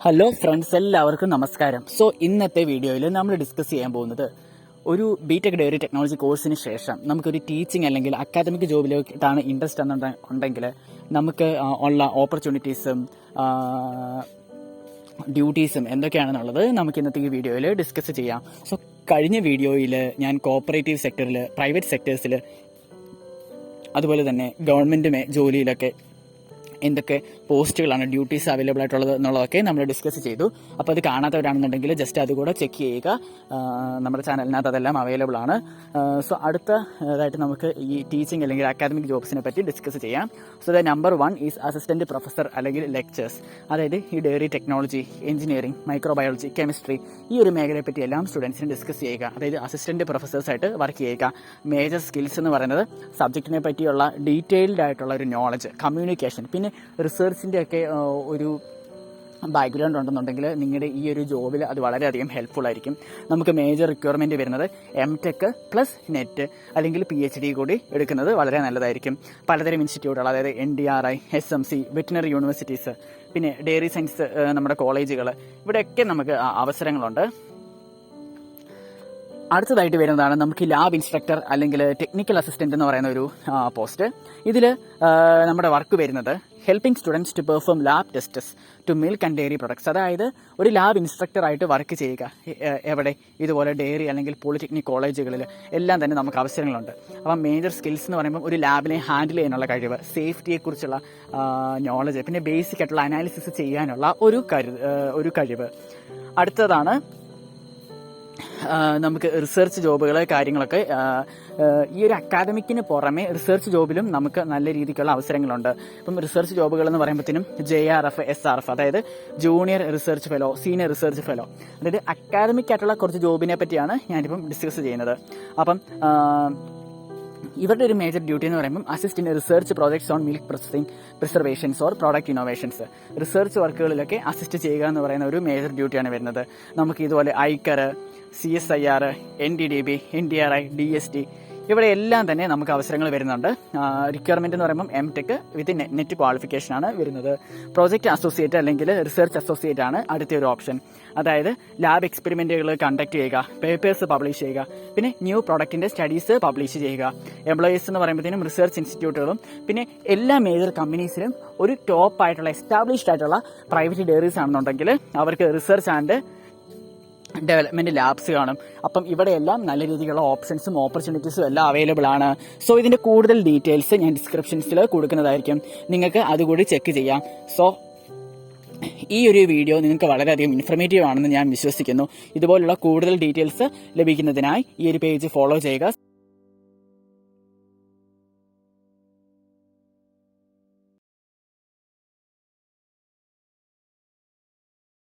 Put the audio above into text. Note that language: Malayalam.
ഹലോ ഫ്രണ്ട്സ്, എല്ലാവർക്കും നമസ്കാരം. സോ ഇന്നത്തെ വീഡിയോയിൽ നമ്മൾ ഡിസ്കസ് ചെയ്യാൻ പോകുന്നത് ഒരു ബിടെക് ഡയറി ടെക്നോളജി കോഴ്സിന് ശേഷം നമുക്കൊരു ടീച്ചിങ് അല്ലെങ്കിൽ അക്കാദമിക് ജോബിലേക്കാണ് ഇൻട്രസ്റ്റ് ഉണ്ടെങ്കിൽ നമുക്ക് ഉള്ള ഓപ്പർച്യൂണിറ്റീസും ഡ്യൂട്ടീസും എന്തൊക്കെയാണെന്നുള്ളത് നമുക്ക് ഇന്നത്തെ ഈ വീഡിയോയിൽ ഡിസ്കസ് ചെയ്യാം. സോ കഴിഞ്ഞ വീഡിയോയിൽ ഞാൻ കോപ്പറേറ്റീവ് സെക്ടറിൽ, പ്രൈവറ്റ് സെക്ടേഴ്സിൽ, അതുപോലെ തന്നെ ഗവൺമെൻറ് ജോലിയിലൊക്കെ എന്തൊക്കെ പോസ്റ്റുകളാണ്, ഡ്യൂട്ടീസ് അവൈലബിൾ ആയിട്ടുള്ളത് എന്നുള്ളതൊക്കെ നമ്മൾ ഡിസ്കസ് ചെയ്തു. അപ്പോൾ അത് കാണാത്തവരാണെന്നുണ്ടെങ്കിൽ ജസ്റ്റ് അതുകൂടെ ചെക്ക് ചെയ്യുക. നമ്മുടെ ചാനലിനകത്ത് അതെല്ലാം അവൈലബിൾ ആണ്. സോ അടുത്തതായിട്ട് നമുക്ക് ഈ ടീച്ചിങ് അല്ലെങ്കിൽ അക്കാദമിക് ജോബ്സിനെ പറ്റി ഡിസ്കസ് ചെയ്യാം. So the number 1 is assistant professor അല്ലെങ്കിൽ ലെക്ചേഴ്സ്. അതായത് ഈ dairy technology, engineering, microbiology, chemistry, ഈ ഒരു മേഖലയെ പറ്റി എല്ലാം സ്റ്റുഡൻസിന് ഡിസ്കസ് ചെയ്യുക. അതായത് അസിസ്റ്റന്റ് പ്രൊഫസേഴ്സായിട്ട് വർക്ക് ചെയ്യുക. മേജർ സ്കിൽസ് എന്ന് പറയുന്നത് സബ്ജക്റ്റിനെ പറ്റിയുള്ള ഡീറ്റെയിൽഡ് ആയിട്ടുള്ള ഒരു നോളജ്, കമ്മ്യൂണിക്കേഷൻ, പിന്നെ റിസർച്ചിൻ്റെ ഒക്കെ ഒരു ബാക്ക്ഗ്രൗണ്ട് ഉണ്ടെന്നുണ്ടെങ്കിൽ നിങ്ങളുടെ ഈ ഒരു ജോബിൽ അത് വളരെയധികം ഹെൽപ്ഫുൾ ആയിരിക്കും. നമുക്ക് മേജർ റിക്വയർമെൻറ്റ് വരുന്നത് എംടെക് പ്ലസ് നെറ്റ് അല്ലെങ്കിൽ PhD കൂടി എടുക്കുന്നത് വളരെ നല്ലതായിരിക്കും. പലതരം ഇൻസ്റ്റിറ്റ്യൂട്ടുകൾ, അതായത് NDRI, SMC, വെറ്റിനറി യൂണിവേഴ്സിറ്റീസ്, പിന്നെ ഡയറി സയൻസ് നമ്മുടെ കോളേജുകൾ, ഇവിടെയൊക്കെ നമുക്ക് അവസരങ്ങളുണ്ട്. അടുത്തതായിട്ട് വരുന്നതാണ് നമുക്ക് ലാബ് ഇൻസ്ട്രക്ടർ അല്ലെങ്കിൽ ടെക്നിക്കൽ അസിസ്റ്റന്റ് എന്ന് പറയുന്ന ഒരു പോസ്റ്റ്. ഇതിൽ നമ്മുടെ വർക്ക് വരുന്നത് helping students to perform lab tests to milk and dairy products. അതായത് ഒരു ലാബ് ഇൻസ്ട്രക്ടറായിട്ട് വർക്ക് ചെയ്യുക. എവിടെ? ഇതുപോലെ ഡയറി അല്ലെങ്കിൽ പോളിടെക്നിക് കോളേജുകളിൽ എല്ലാം തന്നെ നമുക്ക് അവസരങ്ങളുണ്ട്. അപ്പം മേജർ സ്കിൽസ് എന്ന് പറയുമ്പോൾ ഒരു ലാബിനെ ഹാൻഡിൽ ചെയ്യാനുള്ള കഴിവ്, സേഫ്റ്റിയെക്കുറിച്ചുള്ള നോളജ്, പിന്നെ ബേസിക് ആയിട്ടുള്ള അനാലിസിസ് ചെയ്യാനുള്ള ഒരു കഴിവ്. അടുത്തതാണ് നമുക്ക് റിസർച്ച് ജോബുകൾ, കാര്യങ്ങളൊക്കെ. ഈ ഒരു അക്കാദമിക്കിന് പുറമെ റിസർച്ച് ജോബിലും നമുക്ക് നല്ല രീതിക്കുള്ള അവസരങ്ങളുണ്ട്. ഇപ്പം റിസർച്ച് ജോബുകൾ എന്ന് പറയുമ്പോഴത്തേനും JRF, SRF, അതായത് junior research fellow, senior research fellow, അതായത് അക്കാദമിക് ആയിട്ടുള്ള കുറച്ച് ജോബിനെ പറ്റിയാണ് ഞാനിപ്പം ഡിസ്കസ് ചെയ്യുന്നത്. അപ്പം ഇവരുടെ ഒരു മേജർ ഡ്യൂട്ടി എന്ന് പറയുമ്പോൾ assist in research projects on milk processing, പ്രിസർവേഷൻസ് or product innovations. Research വർക്കുകളിലൊക്കെ assist ചെയ്യുക എന്ന് പറയുന്ന ഒരു മേജർ ഡ്യൂട്ടിയാണ് വരുന്നത്. നമുക്ക് ഇതുപോലെ Iker, CSIR, NDDB, NDRI, DST, ഇവിടെ എല്ലാം തന്നെ നമുക്ക് അവസരങ്ങൾ വരുന്നുണ്ട്. റിക്വയർമെന്റ് എന്ന് പറയുമ്പോൾ എംടെക് വിത്ത് നെറ്റ് ക്വാളിഫിക്കേഷൻ ആണ് വരുന്നത്. പ്രോജക്റ്റ് അസോസിയേറ്റ് അല്ലെങ്കിൽ റിസർച്ച് അസോസിയേറ്റ് ആണ് അടുത്ത ഒരു ഓപ്ഷൻ. അതായത് ലാബ് എക്സ്പെരിമെന്റുകൾ കണ്ടക്ട് ചെയ്യുക, പേപ്പേഴ്സ് പബ്ലിഷ് ചെയ്യുക, പിന്നെ ന്യൂ പ്രൊഡക്റ്റിന്റെ സ്റ്റഡീസ് പബ്ലിഷ് ചെയ്യുക. എംപ്ലോയീസ് എന്ന് പറയുമ്പോഴത്തേനും റിസർച്ച് ഇൻസ്റ്റിറ്റ്യൂട്ടുകളും പിന്നെ എല്ലാ മേജർ കമ്പനീസിലും ഒരു ടോപ്പ് ആയിട്ടുള്ള എസ്റ്റാബ്ലിഷ്ഡ് ആയിട്ടുള്ള പ്രൈവറ്റ് ഡയറീസ് ആണെന്നുണ്ടെങ്കിൽ അവർക്ക് റിസർച്ച് ആൻഡ് ഡെവലപ്മെന്റ് ലാബ്സ് കാണും. അപ്പം ഇവിടെയെല്ലാം നല്ല രീതിയിലുള്ള ഓപ്ഷൻസും ഓപ്പർച്യൂണിറ്റീസും എല്ലാം അവൈലബിൾ ആണ്. സോ ഇതിന്റെ കൂടുതൽ ഡീറ്റെയിൽസ് ഞാൻ ഡിസ്ക്രിപ്ഷൻസിൽ കൊടുക്കുന്നതായിരിക്കും, നിങ്ങൾക്ക് അതുകൂടി ചെക്ക് ചെയ്യാം. സോ ഈ ഒരു വീഡിയോ നിങ്ങൾക്ക് വളരെയധികം ഇൻഫർമേറ്റീവ് ആണെന്ന് ഞാൻ വിശ്വസിക്കുന്നു. ഇതുപോലുള്ള കൂടുതൽ ഡീറ്റെയിൽസ് ലഭിക്കുന്നതിനായി ഈ ഒരു പേജ് ഫോളോ ചെയ്യുക.